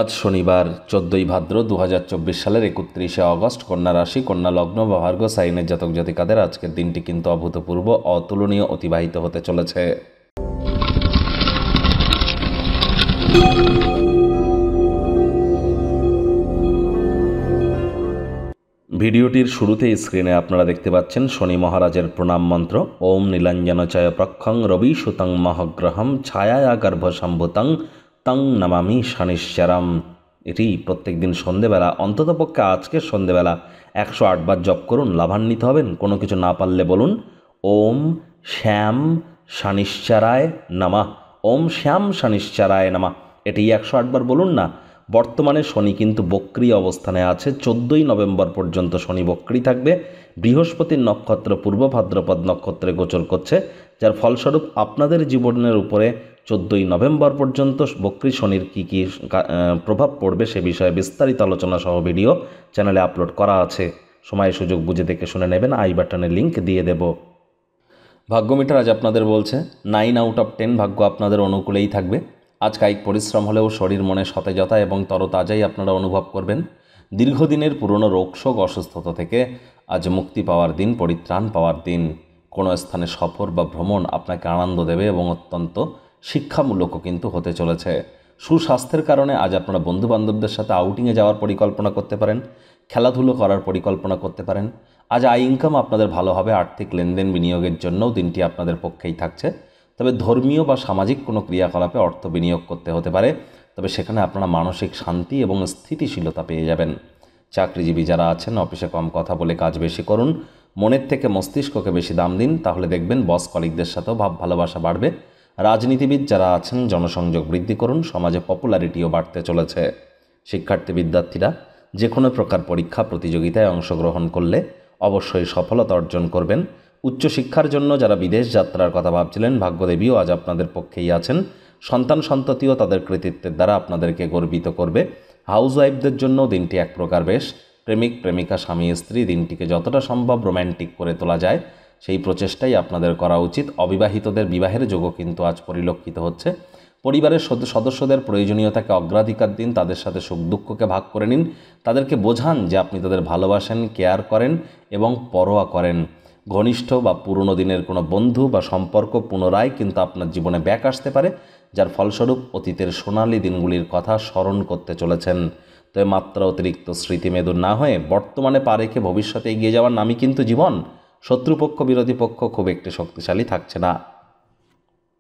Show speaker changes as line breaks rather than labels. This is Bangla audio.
আজ শনিবার 14ই ভাদ্র 2024 সালের 31শে অগস্ট, কন্যা রাশি, কন্যা লগ্ন বা ভার্গো সাইনের জাতক জাতিকাদের আজকের দিনটি কিন্তু অভূতপূর্ব অতুলনীয় অতিবাহিত হতে চলেছে। ভিডিওটির শুরুতেই স্ক্রিনে আপনারা দেখতে পাচ্ছেন শনি মহারাজের প্রণাম মন্ত্র। ওম নীলাঞ্জনচয় প্রক্ষং রবি সুতং মহগ্রহম ছায়া গর্ভসম্ভূতং তং নমামি শনিশ্চরম। এটি প্রত্যেক দিন সন্ধেবেলা, অন্ততপক্ষে আজকের সন্ধেবেলা 108 বার জপ করুন, লাভান্বিত হবেন। কোনো কিছু না পারলে বলুন ওম শ্যাম শনিশ্চরায় নমঃ, ওম শ্যাম শনিশ্চরায় নমঃ। এটি 108 বার বলুন না। বর্তমানে শনি কিন্তু বক্রী অবস্থানে আছে। 14ই নভেম্বর পর্যন্ত শনি বক্রী থাকবে। বৃহস্পতির নক্ষত্র পূর্ব ভাদ্রপদ নক্ষত্রে গোচর করছে, যার ফলস্বরূপ আপনাদের জীবনের উপরে 14ই নভেম্বর পর্যন্ত বক্রী শনির কী কী প্রভাব পড়বে সে বিষয়ে বিস্তারিত আলোচনা সহ ভিডিও চ্যানেলে আপলোড করা আছে। সময় সুযোগ বুঝে দেখে শুনে নেবেন। আই বাটনে লিঙ্ক দিয়ে দেব। ভাগ্যমিটার আজ আপনাদের বলছে 9 আউট অফ 10 ভাগ্য আপনাদের অনুকূলেই থাকবে। আজ কায়িক পরিশ্রম হলেও শরীর মনে সতেজতা এবং তরতাজাই আপনারা অনুভব করবেন। দীর্ঘদিনের পুরনো রোগশোক অসুস্থতা থেকে আজ মুক্তি পাওয়ার দিন, পরিত্রাণ পাওয়ার দিন। কোনো স্থানে সফর বা ভ্রমণ আপনাকে আনন্দ দেবে এবং অত্যন্ত শিক্ষামূলকও কিন্তু হতে চলেছে। সুস্বাস্থ্যের কারণে আজ আপনারা বন্ধুবান্ধবদের সাথে আউটিংয়ে যাওয়ার পরিকল্পনা করতে পারেন, খেলাধুলো করার পরিকল্পনা করতে পারেন। আজ আয় ইনকাম আপনাদের ভালো হবে। আর্থিক লেনদেন বিনিয়োগের জন্যও দিনটি আপনাদের পক্ষেই থাকছে। তবে ধর্মীয় বা সামাজিক কোনো ক্রিয়াকলাপে অর্থ বিনিয়োগ করতে হতে পারে, তবে সেখানে আপনারা মানসিক শান্তি এবং স্থিতিশীলতা পেয়ে যাবেন। চাকরিজীবী যারা আছেন, অফিসে কম কথা বলে কাজ বেশি করুন, মনের থেকে মস্তিষ্ককে বেশি দাম দিন, তাহলে দেখবেন বস কলিগদের সাথেও ভাব ভালোবাসা বাড়বে। রাজনীতিবিদ যারা আছেন, জনসংযোগ বৃদ্ধি করুন, সমাজে পপুলারিটিও বাড়তে চলেছে। শিক্ষার্থী বিদ্যার্থীরা যে কোনো প্রকার পরীক্ষা প্রতিযোগিতায় অংশগ্রহণ করলে অবশ্যই সফলতা অর্জন করবেন। উচ্চশিক্ষার জন্য যারা বিদেশ যাত্রার কথা ভাবছিলেন, ভাগ্যদেবীও আজ আপনাদের পক্ষেই আছেন। সন্তান সন্ততিও তাদের কৃতিত্বের দ্বারা আপনাদেরকে গর্বিত করবে। হাউসওয়াইফদের জন্য দিনটি এক প্রকার বেশ। প্রেমিক প্রেমিকা, স্বামী স্ত্রী দিনটিকে যতটা সম্ভব রোম্যান্টিক করে তোলা যায় সেই প্রচেষ্টাই আপনাদের করা উচিত। অবিবাহিতদের বিবাহের যোগও কিন্তু আজ পরিলক্ষিত হচ্ছে। পরিবারের সদস্যদের প্রয়োজনীয়তাকে অগ্রাধিকার দিন, তাদের সাথে সুখ দুঃখকে ভাগ করে নিন, তাদেরকে বোঝান যে আপনি তাদের ভালোবাসেন, কেয়ার করেন এবং পরোয়া করেন। ঘনিষ্ঠ বা পুরনো দিনের কোনো বন্ধু বা সম্পর্ক পুনরায় কিন্তু আপনার জীবনে ব্যাক আসতে পারে, যার ফলস্বরূপ অতীতের সোনালি দিনগুলির কথা স্মরণ করতে চলেছেন। তবে মাত্রা অতিরিক্ত স্মৃতিমেদুর না হয়ে বর্তমানে পা রেখে ভবিষ্যতে এগিয়ে যাওয়ার নামই কিন্তু জীবন। শত্রুপক্ষ বিরোধী পক্ষ খুব একটি শক্তিশালী থাকছে না।